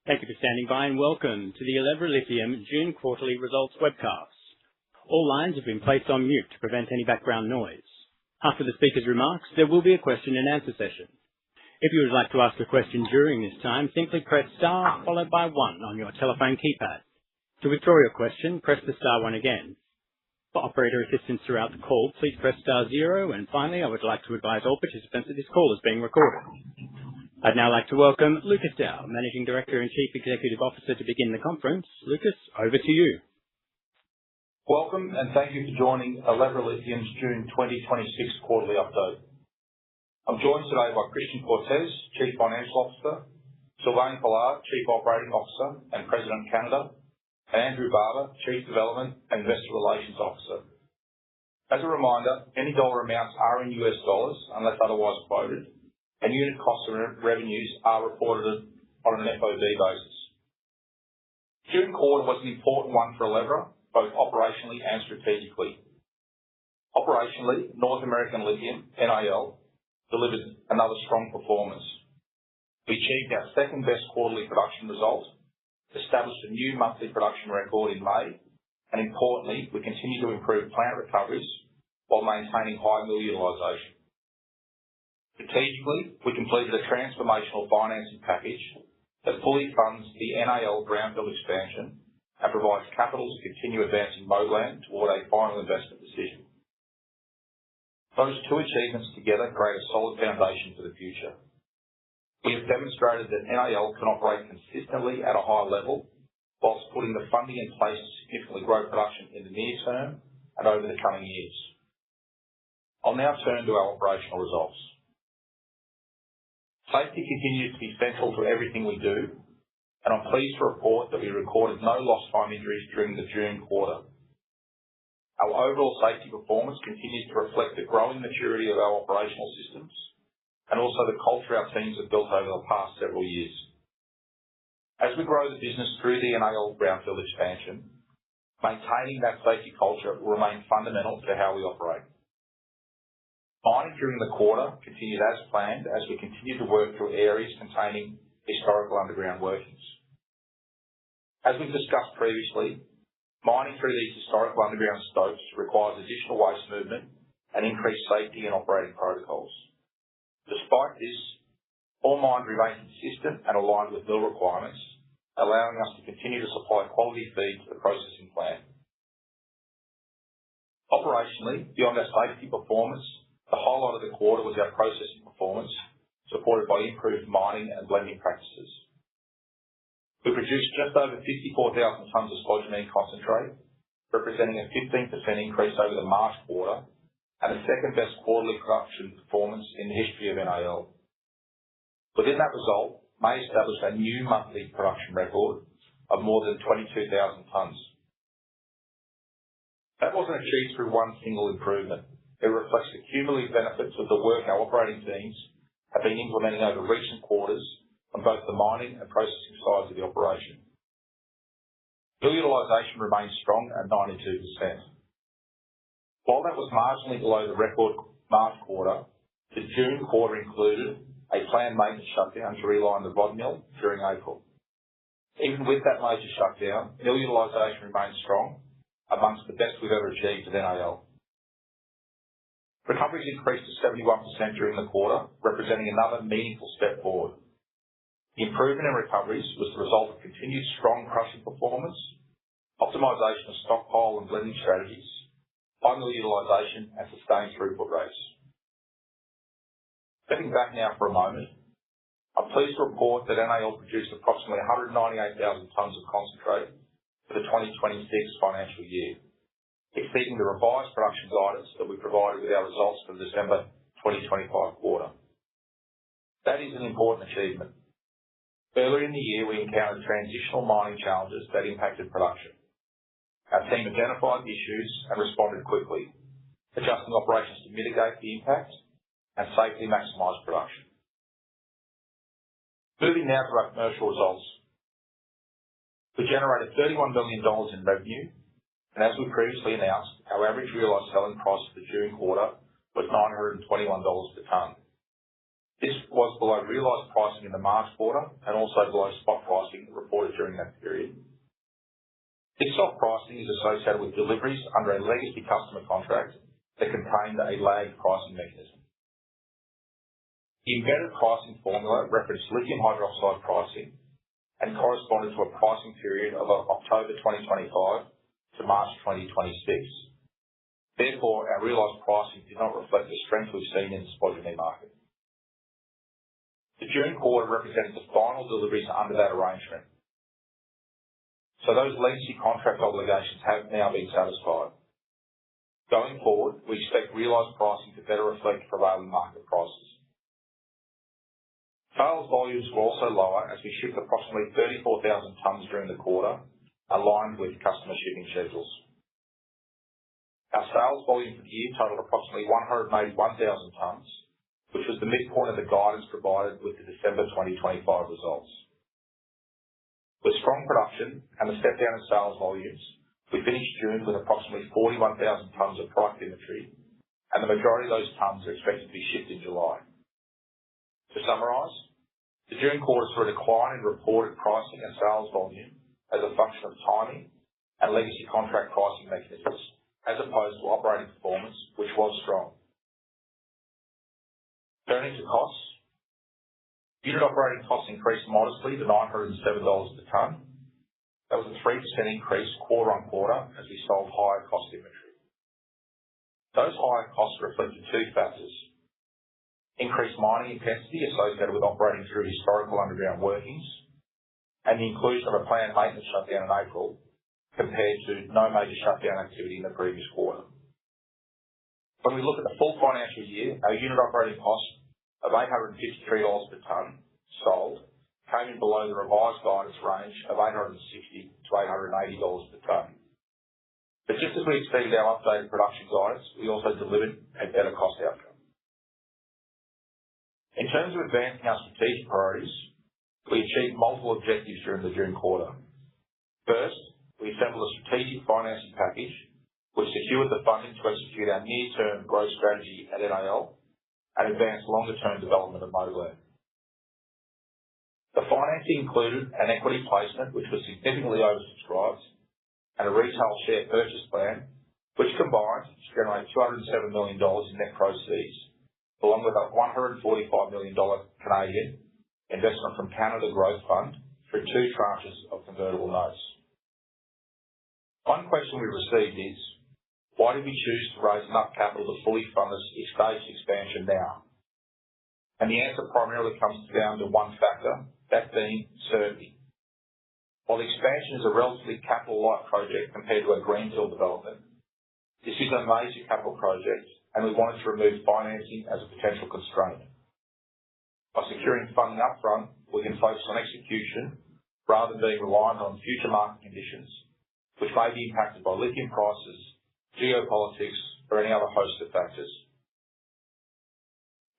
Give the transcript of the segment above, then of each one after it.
Thank you for standing by, and welcome to the Elevra Lithium June quarterly results webcast. All lines have been placed on mute to prevent any background noise. After the speaker's remarks, there will be a question and answer session. If you would like to ask a question during this time, simply press star followed by 1 on your telephone keypad. To withdraw your question, press the star 1 again. For operator assistance throughout the call, please press star 0. And finally, I would like to advise all participants that this call is being recorded. I'd now like to welcome Lucas Dow, Managing Director and Chief Executive Officer, to begin the conference. Lucas, over to you. Welcome, and thank you for joining Elevra Lithium's June 2026 quarterly update. I'm joined today by Christian Cortez, Chief Financial Officer, Sylvain Collard, Chief Operating Officer and President, Canada, and Andrew Barber, Chief Development and Investor Relations Officer. As a reminder, any dollar amounts are in US dollars unless otherwise quoted, and unit costs and revenues are reported on an FOB basis. June quarter was an important one for Elevra, both operationally and strategically. Operationally, North American Lithium, NAL, delivered another strong performance. We achieved our second best quarterly production result, established a new monthly production record in May, and importantly, we continue to improve plant recoveries while maintaining high mill utilisation. Strategically, we completed a transformational financing package that fully funds the NAL brownfield expansion and provides capital to continue advancing Moblan toward a final investment decision. Those two achievements together create a solid foundation for the future. We have demonstrated that NAL can operate consistently at a high level whilst putting the funding in place to significantly grow production in the near term and over the coming years. I'll now turn to our operational results. Safety continues to be central to everything we do, and I'm pleased to report that we recorded no lost time injuries during the June quarter. Our overall safety performance continues to reflect the growing maturity of our operational systems and also the culture our teams have built over the past several years. As we grow the business through the NAL brownfield expansion, maintaining that safety culture will remain fundamental to how we operate. Mining during the quarter continued as planned as we continue to work through areas containing historical underground workings. As we've discussed previously, mining through these historical underground stopes requires additional waste movement and increased safety and operating protocols. Despite this, all mines remain consistent and aligned with mill requirements, allowing us to continue to supply quality feed to the processing plant. Operationally, beyond our safety performance, the highlight of the quarter was our processing performance, supported by improved mining and blending practices. We produced just over 54,000 tonnes of spodumene concentrate, representing a 15% increase over the March quarter and the second best quarterly production performance in the history of NAL. Within that result, May established a new monthly production record of more than 22,000 tonnes. That wasn't achieved through one single improvement. It reflects the cumulative benefits of the work our operating teams have been implementing over recent quarters on both the mining and processing sides of the operation. Mill utilisation remains strong at 92%. While that was marginally below the record March quarter, the June quarter included a planned maintenance shutdown to realign the rod mill during April. Even with that major shutdown, mill utilisation remains strong, amongst the best we've ever achieved at NAL. Recoveries increased to 71% during the quarter, representing another meaningful step forward. The improvement in recoveries was the result of continued strong crushing performance, optimisation of stockpile and blending strategies, high mill utilisation and sustained throughput rates. Stepping back now for a moment, I'm pleased to report that NAL produced approximately 198,000 tonnes of concentrate for the 2026 financial year, exceeding the revised production guidance that we provided with our results for the December 2025 quarter. That is an important achievement. Earlier in the year, we encountered transitional mining challenges that impacted production. Our team identified the issues and responded quickly, adjusting operations to mitigate the impact and safely maximise production. Moving now to our commercial results. We generated $31 million in revenue, and as we previously announced, our average realised selling price for the June quarter was $921 per tonne. This was below realised pricing in the March quarter and also below spot pricing reported during that period. This soft pricing is associated with deliveries under a legacy customer contract that contained a lagged pricing mechanism. The embedded pricing formula referenced lithium hydroxide pricing and corresponded to a pricing period of October 2025 to March 2026. Therefore, our realised pricing did not reflect the strength we've seen in the spodumene market. The June quarter represented the final deliveries under that arrangement. So those legacy contract obligations have now been satisfied. Going forward, we expect realised pricing to better reflect prevailing market prices. Sales volumes were also lower as we shipped approximately 34,000 tonnes during the quarter, aligned with customer shipping schedules. Our sales volume for the year totaled approximately 181,000 tonnes, which was the midpoint of the guidance provided with the December 2025 results. With strong production and the step down in sales volumes, we finished June with approximately 41,000 tonnes of product inventory, and the majority of those tonnes are expected to be shipped in July. To summarise, the June quarter saw a decline in reported pricing and sales volume as a function of timing and legacy contract pricing mechanisms, as opposed to operating performance, which was strong. Turning to costs, unit operating costs increased modestly to $907 per tonne. That was a 3% increase quarter-on-quarter as we sold higher cost inventory. Those higher costs reflected two factors: increased mining intensity associated with operating through historical underground workings, and the inclusion of a planned maintenance shutdown in April, compared to no major shutdown activity in the previous quarter. When we look at the full financial year, our unit operating cost of $853 per tonne sold came in below the revised guidance range of $860 to $880 per tonne. But just as we exceeded our updated production guidance, we also delivered a better cost outcome. In terms of advancing our strategic priorities, we achieved multiple objectives during the June quarter. First, we assembled a strategic financing package which secured the funding to execute our near-term growth strategy at NAL and advance longer-term development of Moblan. The financing included an equity placement which was significantly oversubscribed and a retail share purchase plan which combined to generate $207 million in net proceeds, along with a $145 million Canadian investment from Canada Growth Fund through two tranches of convertible notes. One question we received is, why did we choose to raise enough capital to fully fund this staged expansion now? And the answer primarily comes down to one factor, that being certainty. While the expansion is a relatively capital-light project compared to a greenfield development, this is a major capital project, and we wanted to remove financing as a potential constraint. By securing funding upfront, we can focus on execution rather than being reliant on future market conditions, which may be impacted by lithium prices, geopolitics, or any other host of factors.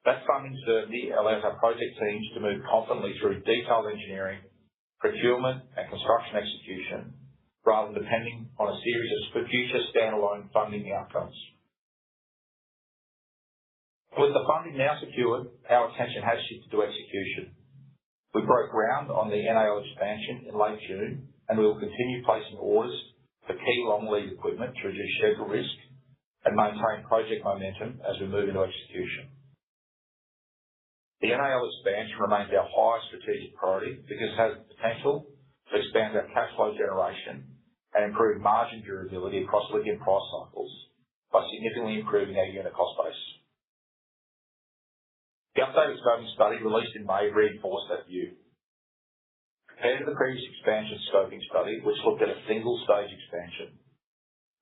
That funding certainty allows our project teams to move confidently through detailed engineering, procurement, and construction execution, rather than depending on a series of future standalone funding outcomes. With the funding now secured, our attention has shifted to execution. We broke ground on the NAL expansion in late June, and we will continue placing orders for key long lead equipment to reduce schedule risk and maintain project momentum as we move into execution. The NAL expansion remains our highest strategic priority because it has the potential to expand our cash flow generation and improve margin durability across lithium price cycles by significantly improving our unit cost base. The updated scoping study released in May reinforced that view. Compared to the previous expansion scoping study, which looked at a single-stage expansion,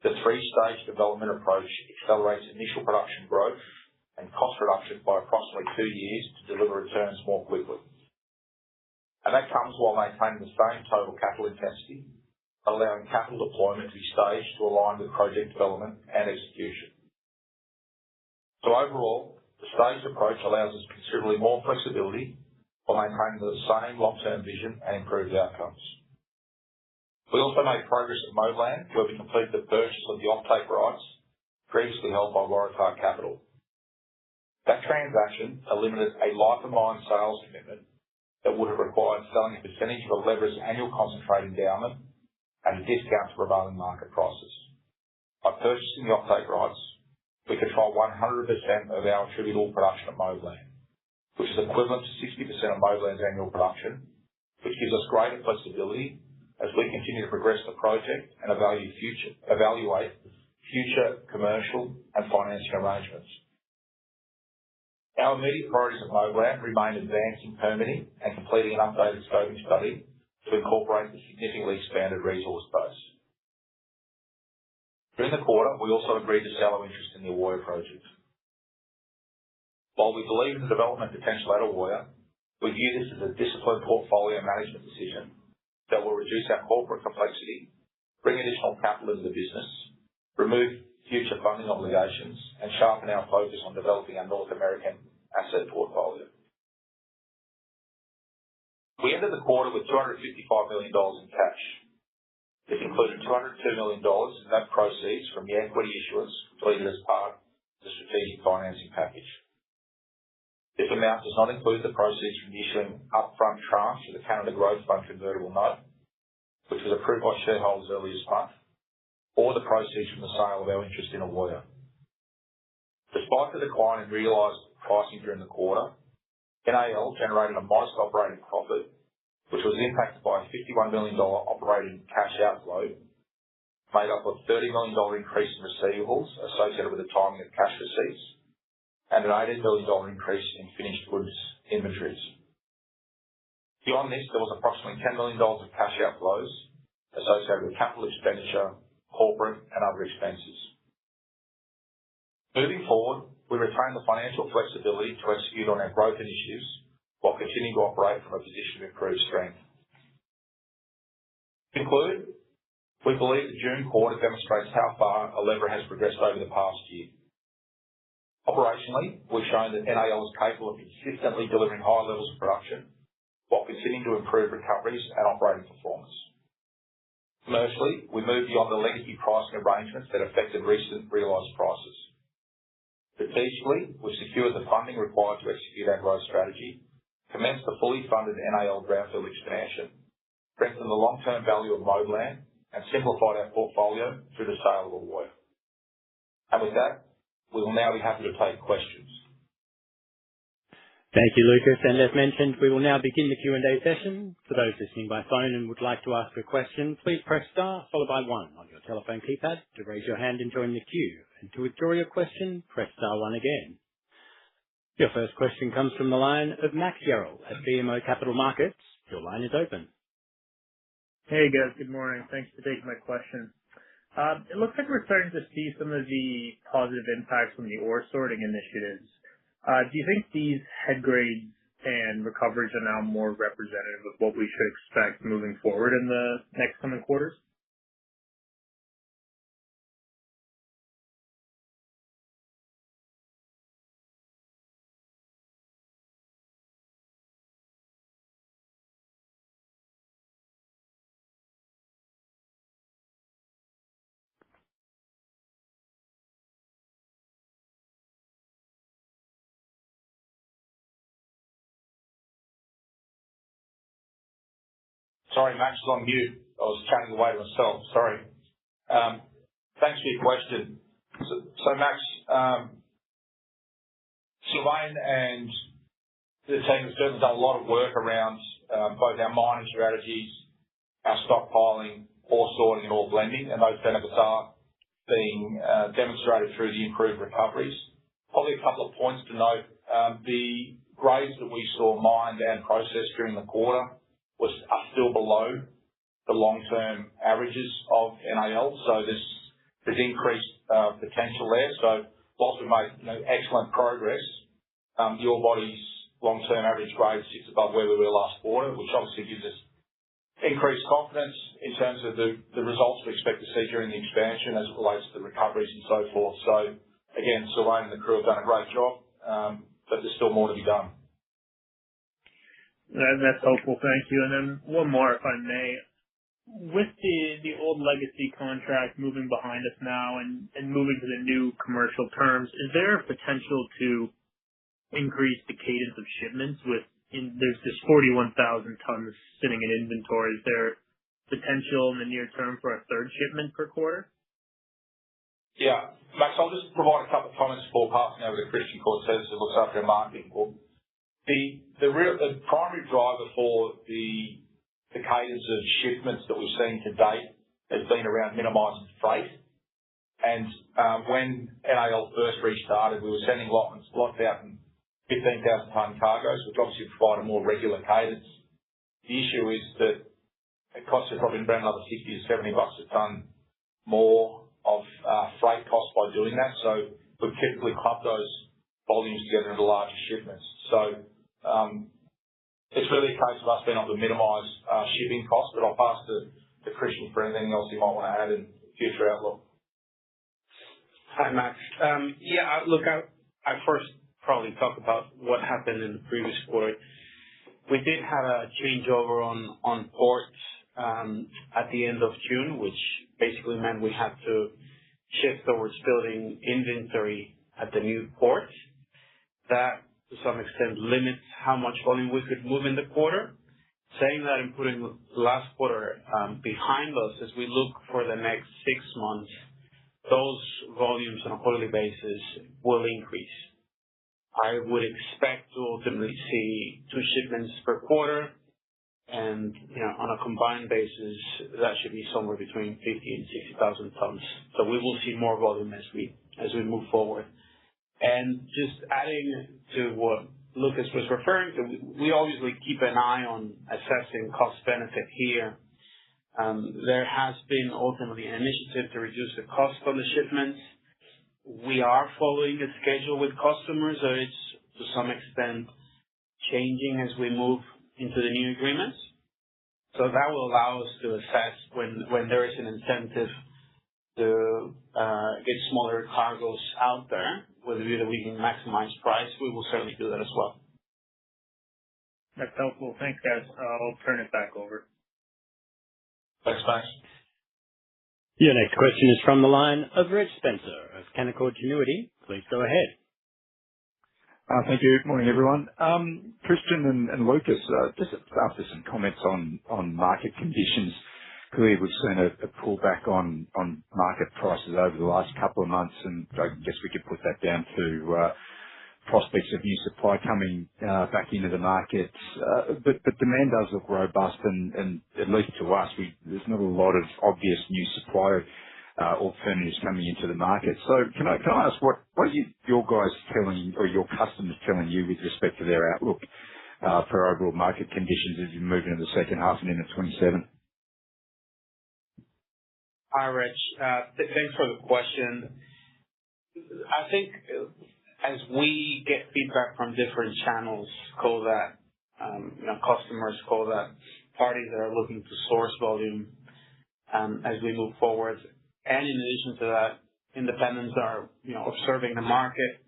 the three-stage development approach accelerates initial production growth and cost reduction by approximately 2 years to deliver returns more quickly. And that comes while maintaining the same total capital intensity, allowing capital deployment to be staged to align with project development and execution. So overall, the staged approach allows us considerably more flexibility while maintaining the same long-term vision and improved outcomes. We also made progress at Moblan, where we completed the purchase of the offtake rights previously held by Waratah Capital. That transaction eliminated a life of mine sales commitment that would have required selling a percentage of Elevra's annual concentrate endowment at a discount to prevailing market prices. By purchasing the offtake rights, we control 100% of our attributable production at Moblan, which is equivalent to 60% of Moblan's annual production, which gives us greater flexibility as we continue to progress the project and evaluate future commercial and financing arrangements. Our immediate priorities at Moblan remain advancing permitting and completing an updated scoping study to incorporate the significantly expanded resource base. During the quarter, we also agreed to sell our interest in the Ewoyaa project. While we believe in the development potential at Ewoyaa, we view this as a disciplined portfolio management decision that will reduce our corporate complexity, bring additional capital into the business, remove future funding obligations, and sharpen our focus on developing our North American asset portfolio. We ended the quarter with $255 million in cash. This included $202 million in net proceeds from the equity issuance completed as part of the strategic financing package. This amount does not include the proceeds from the issuing upfront tranche of the Canada Growth Fund convertible note, which was approved by shareholders earlier this month, or the proceeds from the sale of our interest in Ewoyaa. Despite the decline in realised pricing during the quarter, NAL generated a modest operating profit, which was impacted by a $51 million operating cash outflow, made up of $30 million increase in receivables associated with the timing of cash receipts, and an $18 million increase in finished goods inventories. Beyond this, there was approximately $10 million of cash outflows associated with capital expenditure, corporate, and other expenses. Moving forward, we retain the financial flexibility to execute on our growth initiatives while continuing to operate from a position of improved strength. To conclude, we believe the June quarter demonstrates how far Elevra has progressed over the past year. Operationally, we've shown that NAL is capable of consistently delivering high levels of production while continuing to improve recoveries and operating performance. Commercially, we moved beyond the legacy pricing arrangements that affected recent realised prices. Strategically, we've secured the funding required to execute our growth strategy, commenced the fully funded NAL brownfield expansion, strengthened the long-term value of Moblan, and simplified our portfolio through the sale of Ewoyaa. And with that, we will now be happy to take questions. Thank you, Lucas. And as mentioned, we will now begin the Q&A session. For those listening by phone and would like to ask a question, please press star followed by 1 on your telephone keypad to raise your hand and join the queue. And to withdraw your question, press star 1 again. Your first question comes from the line of Max Yarrell at BMO Capital Markets. Your line is open. Hey guys, good morning. Thanks for taking my question. It looks like we're starting to see some of the positive impacts from the ore sorting initiatives. Do you think these head grades and recoveries are now more representative of what we should expect moving forward in the next coming quarters? Sorry, Max is on mute. I was chatting away to myself. Sorry. Thanks for your question. So Max, Sylvain and the team have certainly done a lot of work around both our mining strategies, our stockpiling, ore sorting, and ore blending, and those benefits are being demonstrated through the improved recoveries. Probably a couple of points to note. The grades that we saw mined and processed during the quarter are still below the long-term averages of NAL, so there's increased potential there. So whilst we made excellent progress, the ore body's long-term average grade sits above where we were last quarter, which obviously gives us increased confidence in terms of the results we expect to see during the expansion as it relates to the recoveries and so forth. So again, Sylvain and the crew have done a great job, but there's still more to be done. That's helpful, thank you. And then one more, if I may. With the old legacy contract moving behind us now and moving to the new commercial terms, is there a potential to increase the cadence of shipments there's this 41,000 tons sitting in inventory. Is there potential in the near term for a third shipment per quarter? Yeah. Max, I'll just provide a couple of comments before passing over to Christian Cortez, who looks after our marketing. The primary driver for the cadence of shipments that we've seen to date has been around minimizing freight. And when NAL first restarted, we were sending lots out in 15,000 ton cargoes, which obviously provide a more regular cadence. The issue is that it costs us probably around another $60 to $70 a ton more of freight costs by doing that. So we've typically clubbed those volumes together into larger shipments. So it's really a case of us being able to minimize shipping costs, but I'll pass to Christian for anything else you might want to add in future outlook. Hi, Max. Look, I first probably talk about what happened in the previous quarter. We did have a changeover on ports at the end of June, which basically meant we had to shift towards building inventory at the new port. That, to some extent, limits how much volume we could move in the quarter. Saying that and putting last quarter behind us, as we look for the next 6 months, those volumes on a quarterly basis will increase. I would expect to ultimately see 2 shipments per quarter, and on a combined basis, that should be somewhere between 50 and 60,000 tons. So we will see more volume as we move forward. And just adding to what Lucas was referring to, we obviously keep an eye on assessing cost benefit here. There has been ultimately an initiative to reduce the cost on the shipments. We are following a schedule with customers, so it's to some extent changing as we move into the new agreements. So that will allow us to assess when there is an incentive to get smaller cargoes out there, with a view that we can maximize price. We will certainly do that as well. That's helpful. Thanks, guys. I'll turn it back over. Thanks, Max. Your next question is from the line of Reg Spencer of Canaccord Genuity. Please go ahead. Thank you. Good morning, everyone. Christian and Lucas, just after some comments on market conditions. Clearly, we've seen a pullback on market prices over the last couple of months, and I guess we could put that down to prospects of new supply coming back into the market. But demand does look robust, and at least to us, there's not a lot of obvious new supply alternatives coming into the market. So can I ask what are your guys telling, or your customers telling you, with respect to their outlook for overall market conditions as you move into the second half and into 27? Hi, Reg. Thanks for the question. I think as we get feedback from different channels, call that customers, call that parties that are looking to source volume as we move forward, and in addition to that, independents are observing the market.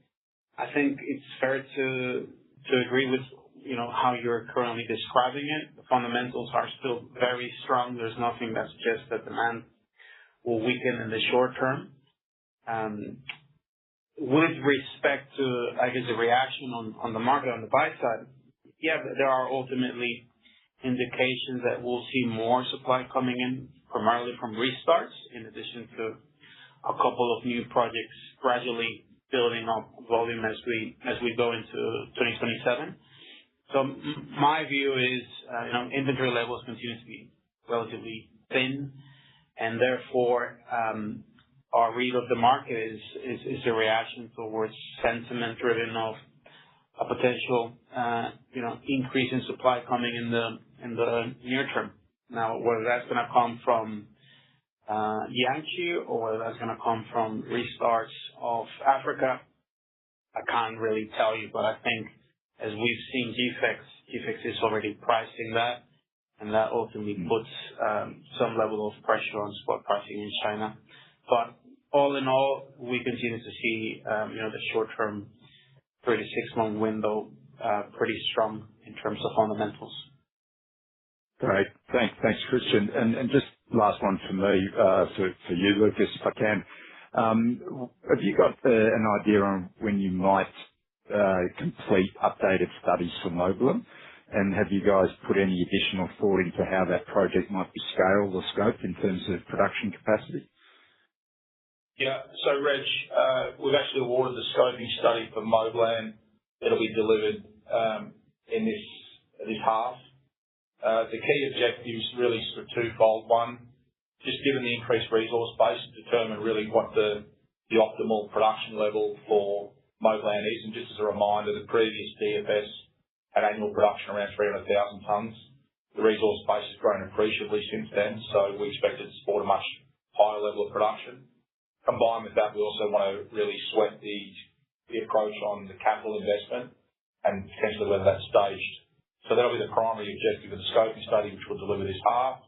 I think it's fair to agree with how you're currently describing it. The fundamentals are still very strong. There's nothing that suggests that demand will weaken in the short term. With respect to, I guess, the reaction on the market on the buy side, there are ultimately indications that we'll see more supply coming in, primarily from restarts, in addition to a couple of new projects gradually building up volume as we go into 2027. So my view is, inventory levels continue to be relatively thin, and therefore, our read of the market is a reaction towards sentiment driven of a potential, increase in supply coming in the near term. Now, whether that's going to come from Yankee or whether that's going to come from restarts of Africa, I can't really tell you. But I think as we've seen GFEX is already pricing that, and that ultimately puts some level of pressure on spot pricing in China. But all in all, we continue to see the short-term 3 to 6 month window pretty strong in terms of fundamentals. Great. Thanks, Christian. And just last one from me, for you, Lucas, if I can. Have you got an idea on when you might complete updated studies for Moblem? And have you guys put any additional thought into how that project might be scaled or scoped in terms of production capacity? Yeah. So, Reg, we've actually awarded the scoping study for Moblem. It'll be delivered in this half. The key objectives really sort of twofold. One, just given the increased resource base, to determine really what the optimal production level for Moblem is. And just as a reminder, the previous DFS had annual production around 300,000 tonnes. The resource base has grown appreciably since then, so we expect it to support a much higher level of production. Combined with that, we also want to really sweat the approach on the capital investment and potentially whether that's staged. So that'll be the primary objective of the scoping study, which we'll deliver this half,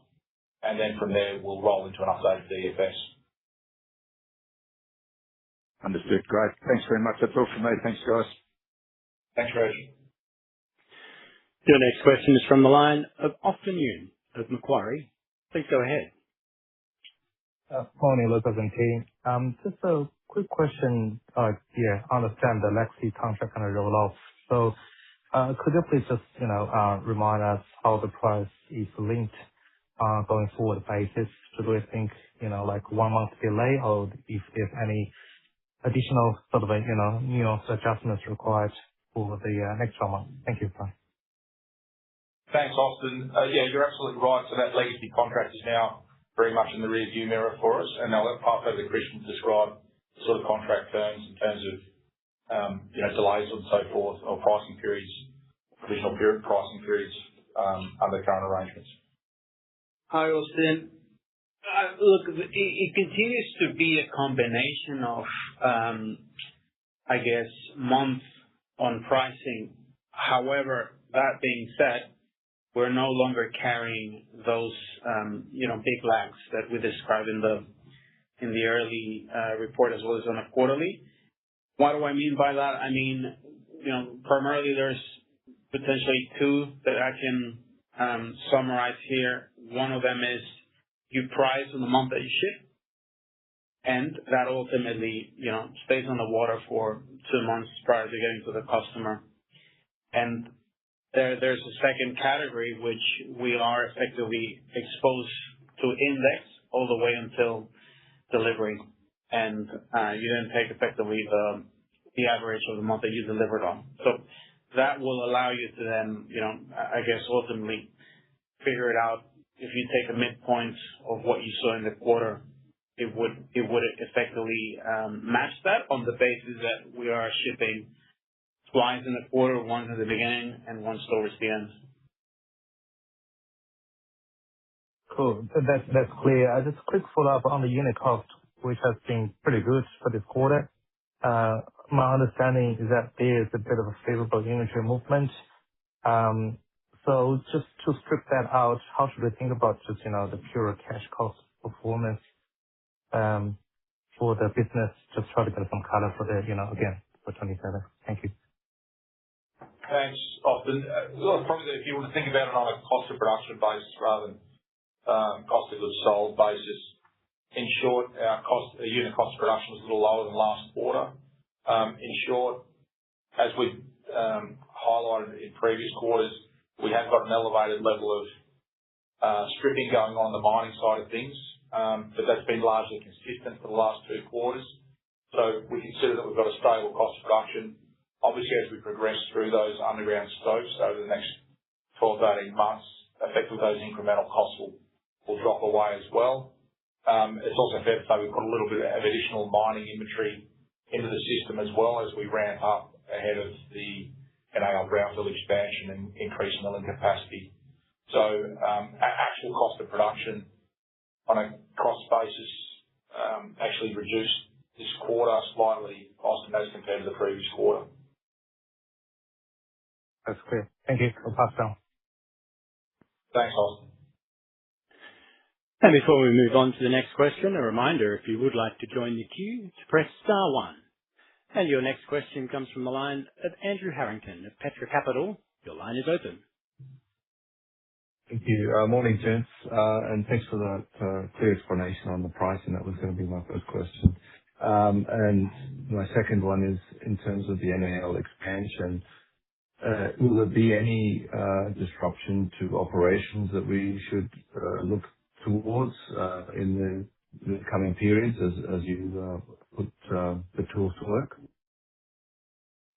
and then from there we'll roll into an updated DFS. Understood. Great. Thanks very much. That's all from me. Thanks, guys. Thanks, Reg. Your next question is from the line of Austin Yun of Macquarie. Please go ahead. Morning, Lucas and team. Just a quick question. I understand the legacy contract kind of roll off. So, could you please just, remind us how the price is linked going forward basis? Should we think, like 1 month delay, or if there's any additional sort of, nuance adjustments required for the next 12 months? Thank you. Bye. Thanks, Austin. Yeah, you're absolutely right. So that legacy contract is now very much in the rearview mirror for us, and I'll pass over to Christian to describe the sort of contract terms in terms of delays and so forth, or pricing periods, provisional period pricing periods under current arrangements. Hi, Austin. Look, it continues to be a combination of, month on pricing. However, that being said, we're no longer carrying those, big lags that we described in the early report as well as on a quarterly. What do I mean by that? I mean, primarily there's potentially two that I can summarize here. One of them is you price on the month that you ship, and that ultimately, stays on the water for 2 months prior to getting to the customer. And there's a second category which we are effectively exposed to index all the way until delivery, and you then take effectively the average of the month that you delivered on. So that will allow you to then, ultimately figure it out. If you take a midpoint of what you saw in the quarter, it would effectively match that on the basis that we are shipping twice in the quarter, once at the beginning and once towards the end. Cool. That's clear. Just a quick follow-up on the unit cost, which has been pretty good for this quarter. My understanding is that there is a bit of a favorable inventory movement. So just to strip that out, how should we think about just, the pure cash cost performance for the business? Just try to get some color for the, again, for 27. Thank you. Thanks, Austin. Probably if you want to think about it on a cost of production basis rather than cost of goods sold basis. In short, our unit cost of production was a little lower than last quarter. In short, as we highlighted in previous quarters, we have got an elevated level of stripping going on the mining side of things, but that's been largely consistent for the last 2 quarters. So we consider that we've got a stable cost of production. Obviously, as we progress through those underground stopes over the next 12 to 18 months, effectively those incremental costs will drop away as well. It's also fair to say we've put a little bit of additional mining inventory into the system as well as we ramp up ahead of the NAL brownfield expansion and increase in milling capacity. So actual cost of production on a cost basis actually reduced this quarter slightly, Austin, as compared to the previous quarter. That's clear. Thank you. I'll pass down. Thanks, Austin. And before we move on to the next question, a reminder, if you would like to join the queue, to press star 1. And your next question comes from the line of Andrew Harrington of Petra Capital. Your line is open. Thank you. Morning, gents, and thanks for that clear explanation on the pricing. That was going to be my first question. And my second one is in terms of the NAL expansion, will there be any disruption to operations that we should look towards in the coming periods as you put the tools to work?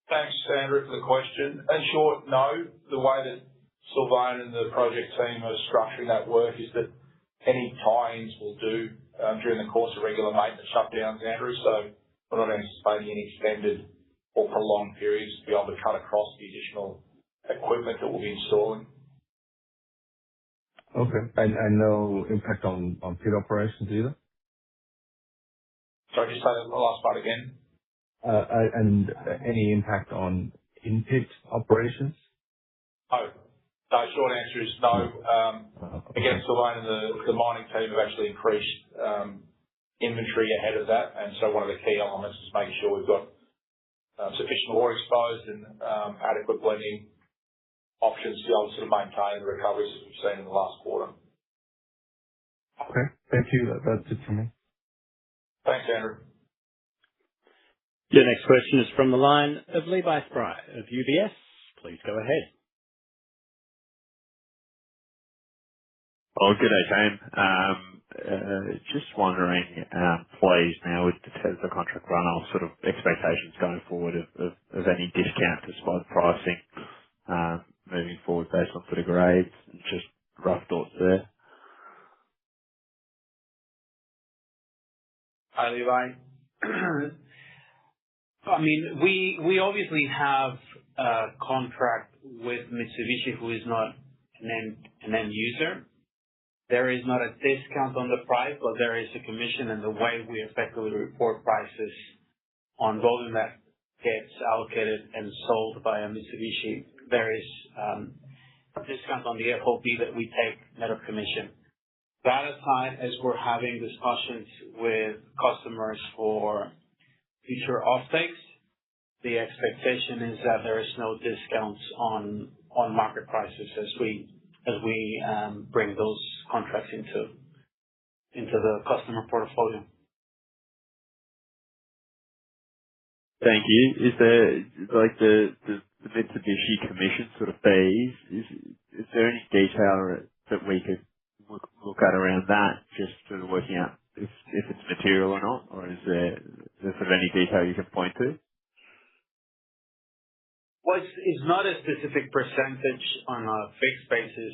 Thanks, Andrew, for the question. In short, no. The way that Sylvain and the project team are structuring that work is that any tie-ins we'll do during the course of regular maintenance shutdowns, Andrew. So we're not anticipating any extended or prolonged periods to be able to cut across the additional equipment that we'll be installing. Okay. And no impact on pit operations either? Sorry, just say the last part again. And any impact on in-pit operations? No. No, short answer is no. Again, Sylvain and the mining team have actually increased inventory ahead of that. And so one of the key elements is making sure we've got sufficient ore exposed and adequate blending options to be able to sort of maintain the recoveries that we've seen in the last quarter. Okay. Thank you. That's it for me. Thanks, Andrew. Your next question is from the line of Levi Spry of UBS. Please go ahead. Oh, good day, team. Just wondering, please, now with the Tesla contract run-off, sort of expectations going forward of any discount to spot pricing moving forward based on sort of grades, and just rough thoughts there. Hi, Levi. I mean, we obviously have a contract with Mitsubishi, who is not an end user. There is not a discount on the price, but there is a commission, and the way we effectively report prices on volume that gets allocated and sold by a Mitsubishi, there is a discount on the FOB that we take net of commission. That aside, as we're having discussions with customers for future offtakes, the expectation is that there is no discounts on market prices as we bring those contracts into the customer portfolio. Thank you. Is there, like, the Mitsubishi commission sort of fees, is there any detail that we could look at around that, just sort of working out if it's material or not? Or is there sort of any detail you can point to? Well, it's not a specific percentage on a fixed basis.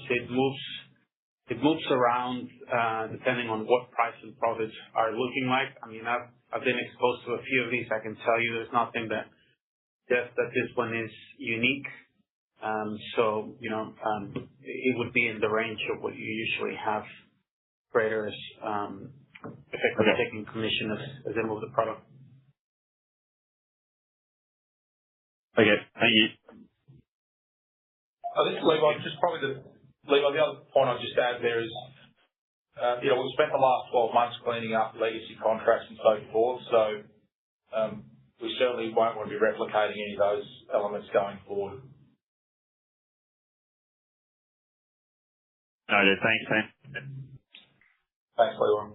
It moves around depending on what price and profits are looking like. I mean, I've been exposed to a few of these. I can tell you there's nothing that says that this one is unique. So, it would be in the range of what you usually have traders effectively taking commission as they move the product. Okay. Thank you. This is Levi. Levi, the other point I'll just add there is, we've spent the last 12 months cleaning up legacy contracts and so forth. So, we certainly won't want to be replicating any of those elements going forward. No, thanks, Sam. Thanks, Levi.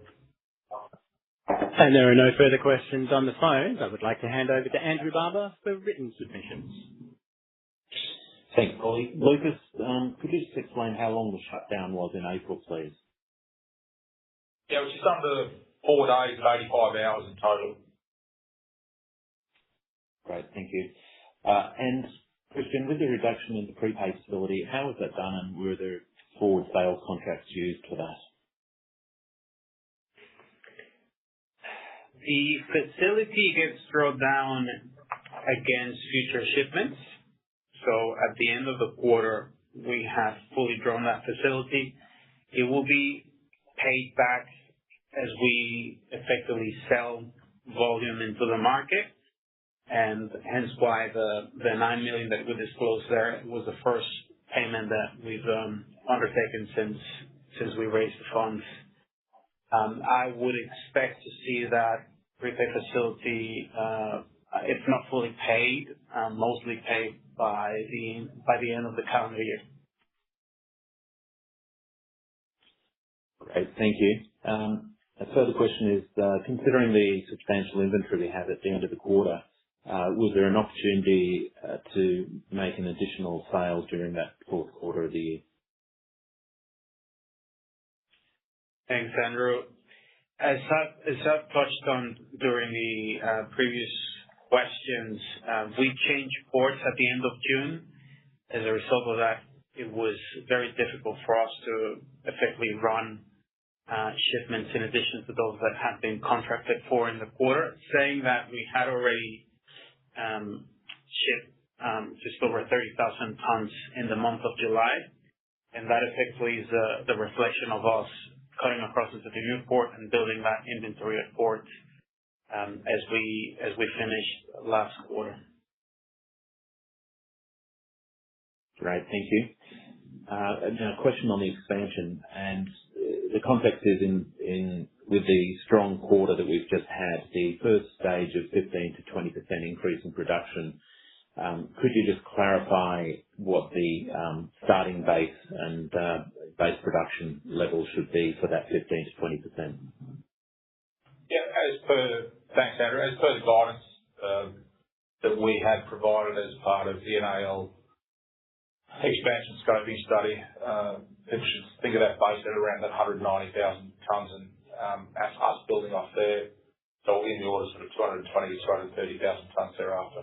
And there are no further questions on the phone. I would like to hand over to Andrew Barber for written submissions. Thanks, Ollie. Lucas, could you just explain how long the shutdown was in April, please? Yeah, it was just under 4 days, 85 hours in total. Great. Thank you. And Christian, with the reduction in the prepaid facility, how was that done, and were there forward sales contracts used for that? The facility gets drawn down against future shipments. So at the end of the quarter, we have fully drawn that facility. It will be paid back as we effectively sell volume into the market, and hence why the 9 million that we disclosed there was the first payment that we've undertaken since we raised the funds. I would expect to see that prepaid facility, if not fully paid, mostly paid by the end of the calendar year. Great. Thank you. A further question is, considering the substantial inventory we had at the end of the quarter, was there an opportunity to make an additional sale during that fourth quarter of the year? Thanks, Andrew. As I've touched on during the previous questions, we changed ports at the end of June. As a result of that, it was very difficult for us to effectively run shipments in addition to those that had been contracted for in the quarter. Saying that, we had already shipped just over 30,000 tons in the month of July, and that effectively is the reflection of us cutting across into the new port and building that inventory at port as we finished last quarter. Great. Thank you. Now a question on the expansion, and the context is in with the strong quarter that we've just had, the first stage of 15 to 20% increase in production. Could you just clarify what the starting base and base production level should be for that 15 to 20%? Yeah, thanks, Andrew. As per the guidance that we had provided as part of the NAL expansion scoping study, you should think of that base at around that 190,000 tonnes, and as us building off there, so in the order sort of 220,000 to 230,000 tonnes thereafter.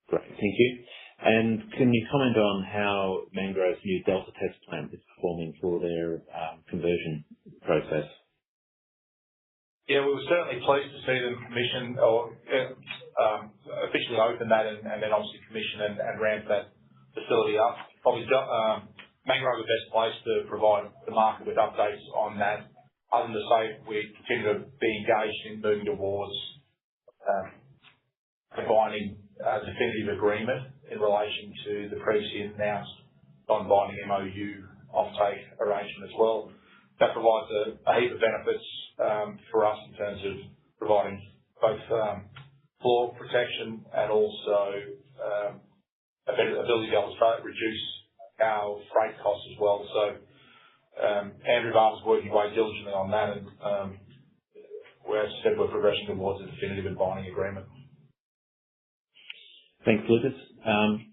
Great. Thank you. And can you comment on how Mangrove's new Delta test plant is performing for their conversion process? Yeah, we were certainly pleased to see them commission or officially open that and then obviously commission and ramp that facility up. Probably Mangrove are best placed to provide the market with updates on that, other than to say we continue to be engaged in moving towards combining a definitive agreement in relation to the previously announced non-binding MOU offtake arrangement as well. That provides a heap of benefits for us in terms of providing both floor protection and also ability to be able to reduce our freight costs as well. So Andrew Barber's working away diligently on that, and as I said, we're progressing towards a definitive and binding agreement. Thanks, Lucas.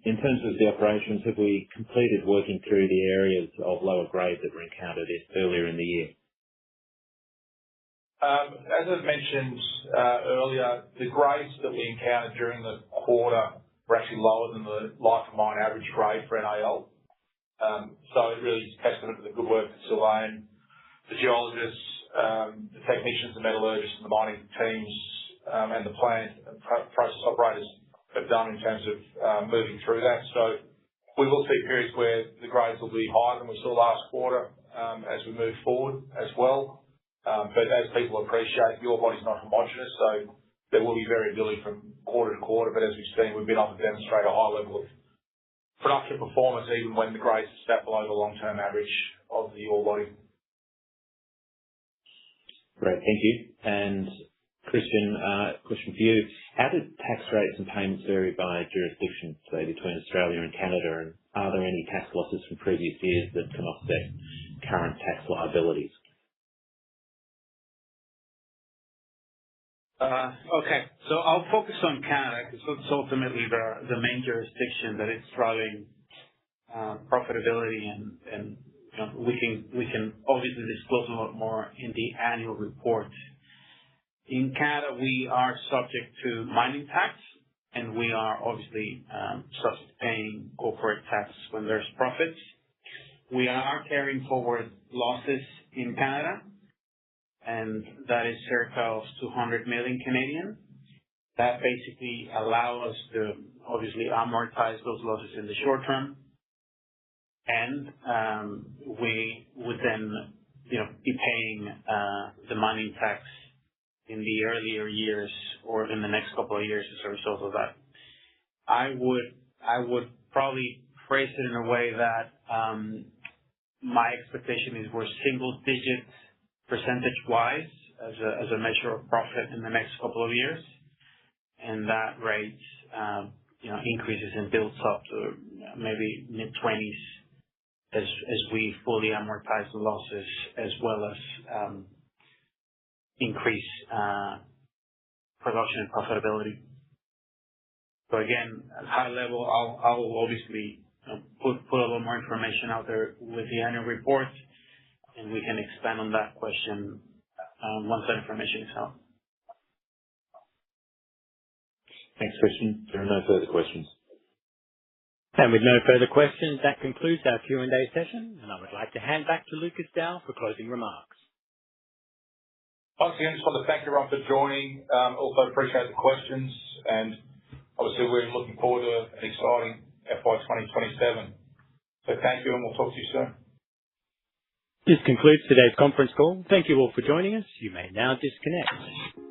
In terms of the operations, have we completed working through the areas of lower grade that were encountered earlier in the year? As I mentioned earlier, the grades that we encountered during the quarter were actually lower than the life of mine average grade for NAL. So it really is a testament to the good work that Sylvain, the geologists, the technicians, the metallurgists, and the mining teams, and the plant and process operators have done in terms of moving through that. So we will see periods where the grades will be higher than we saw last quarter as we move forward as well. But as people appreciate, the ore body's not homogeneous, so there will be variability from quarter to quarter. But as we've seen, we've been able to demonstrate a high level of production performance even when the grades step below the long-term average of the ore body. Great. Thank you. And Christian, question for you. How do tax rates and payments vary by jurisdiction, say, between Australia and Canada? And are there any tax losses from previous years that can offset current tax liabilities? Okay, so I'll focus on Canada because it's ultimately the main jurisdiction that is driving profitability, and you know, we can obviously disclose a lot more in the annual report. In Canada, we are subject to mining tax, and we are obviously subject to paying corporate tax when there's profits. We are carrying forward losses in Canada, and that is circa 200 million Canadian. That basically allows us to obviously amortize those losses in the short term, and we would then, you know, be paying the mining tax in the earlier years or in the next couple of years as a result of that. I would probably phrase it in a way that my expectation is we're single digits percentage-wise as a measure of profit in the next couple of years, and that rate increases and builds up to maybe mid-20s as we fully amortize the losses as well as increase production and profitability. So again, at high level, I'll obviously put a little more information out there with the annual report, and we can expand on that question once that information is out. Thanks, Christian. There are no further questions. And with no further questions, that concludes our Q&A session, and I would like to hand back to Lucas Dow for closing remarks. Once again, just want to thank everyone for joining. Also appreciate the questions, and obviously we're looking forward to an exciting FY 2027. So thank you, and we'll talk to you soon. This concludes today's conference call. Thank you all for joining us. You may now disconnect.